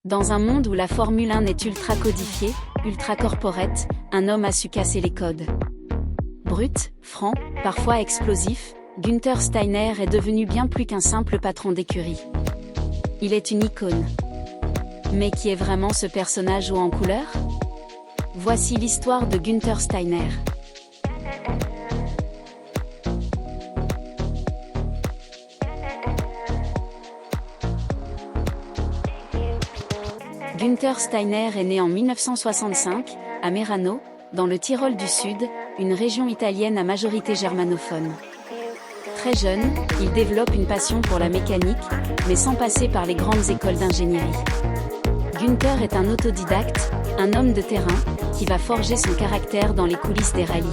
Dans un monde où la Formule 1 est ultra codifiée, ultra corporate, un homme a su casser les codes. Brut, franc, parfois explosif, Günther Steiner est devenu bien plus qu'un simple patron d'écurie. Il est une icône. Mais qui est vraiment ce personnage haut en couleur? Voici l'histoire de Günther Steiner. Günther Steiner est né en 1965, à Merano, dans le Tyrol du Sud, une région italienne à majorité germanophone. Très jeune, il développe une passion pour la mécanique, mais sans passer par les grandes écoles d'ingénierie. Günther est un autodidacte, un homme de terrain, qui va forger son caractère dans les coulisses des rallyes.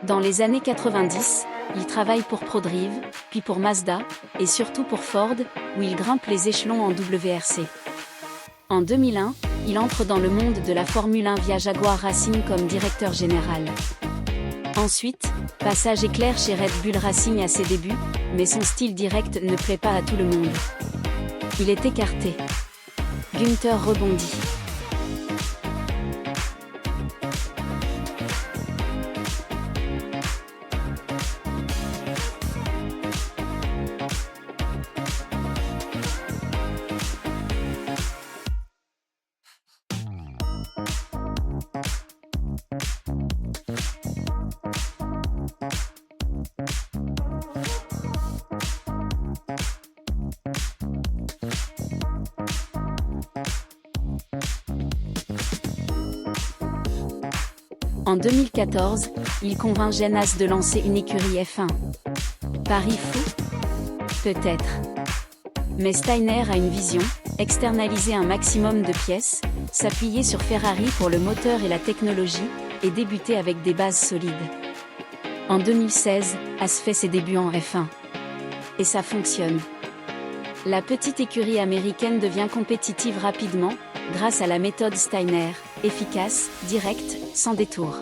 Dans les années 90, il travaille pour Prodrive, puis pour Mazda, et surtout pour Ford, où il grimpe les échelons en WRC. En 2001, il entre dans le monde de la Formule 1 via Jaguar Racing comme directeur général. Ensuite, passage éclair chez Red Bull Racing à ses débuts, mais son style direct ne plaît pas à tout le monde. Il est écarté. Günther rebondit. En 2014, il convainc Genas de lancer une écurie F1. Pari fou? Peut-être. Mais Steiner a une vision, externaliser un maximum de pièces, s'appuyer sur Ferrari pour le moteur et la technologie, et débuter avec des bases solides. En 2016, Haas fait ses débuts en F1. Et ça fonctionne. La petite écurie américaine devient compétitive rapidement, grâce à la méthode Steiner, efficace, directe, sans détour.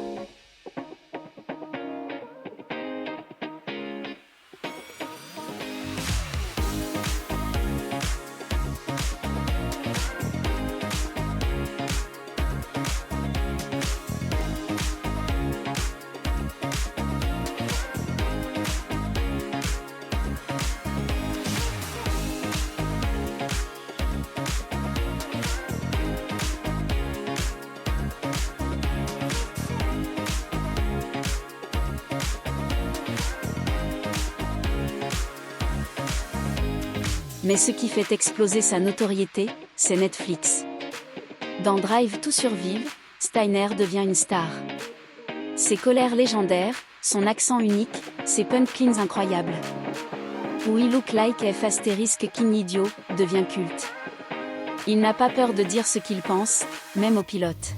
Mais ce qui fait exploser sa notoriété, c'est Netflix. Dans Drive to Survive, Steiner devient une star. Ses colères légendaires, son accent unique, ses punchlines incroyables. We look like F astérisque king idiot, devient culte. Il n'a pas peur de dire ce qu'il pense, même aux pilotes.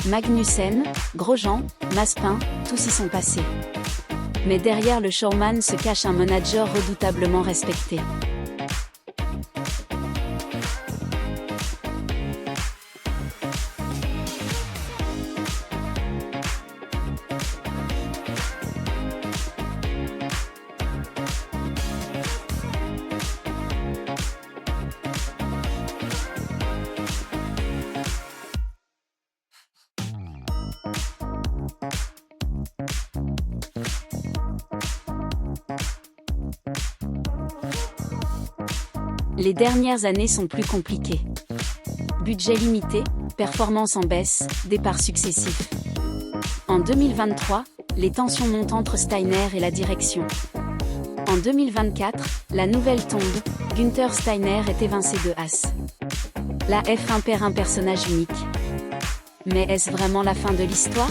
Magnussen, Grosjean, Mazepin, tous y sont passés. Mais derrière le showman se cache un manager redoutablement respecté. Les dernières années sont plus compliquées. Budget limité, performance en baisse, départs successifs. En 2023, les tensions montent entre Steiner et la direction. En 2024, la nouvelle tombe, Günther Steiner est évincé de Haas. La F1 perd un personnage unique. Mais est-ce vraiment la fin de l'histoire ?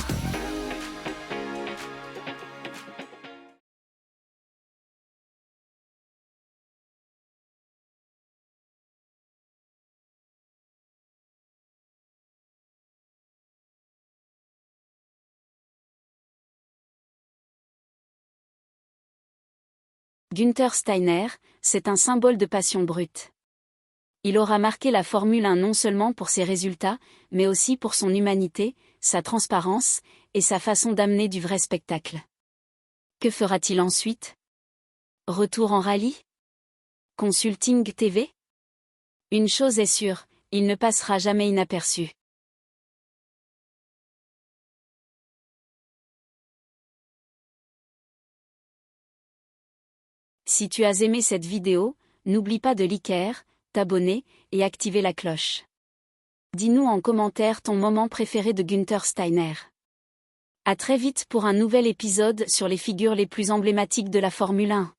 Günther Steiner, c'est un symbole de passion brute. Il aura marqué la Formule 1 non seulement pour ses résultats, mais aussi pour son humanité, sa transparence, et sa façon d'amener du vrai spectacle. Que fera-t-il ensuite? Retour en rallye? Consulting TV? Une chose est sûre, il ne passera jamais inaperçu. Si tu as aimé cette vidéo, n'oublie pas de liker, t'abonner, et activer la cloche. Dis-nous en commentaire ton moment préféré de Günther Steiner. À très vite pour un nouvel épisode sur les figures les plus emblématiques de la Formule 1.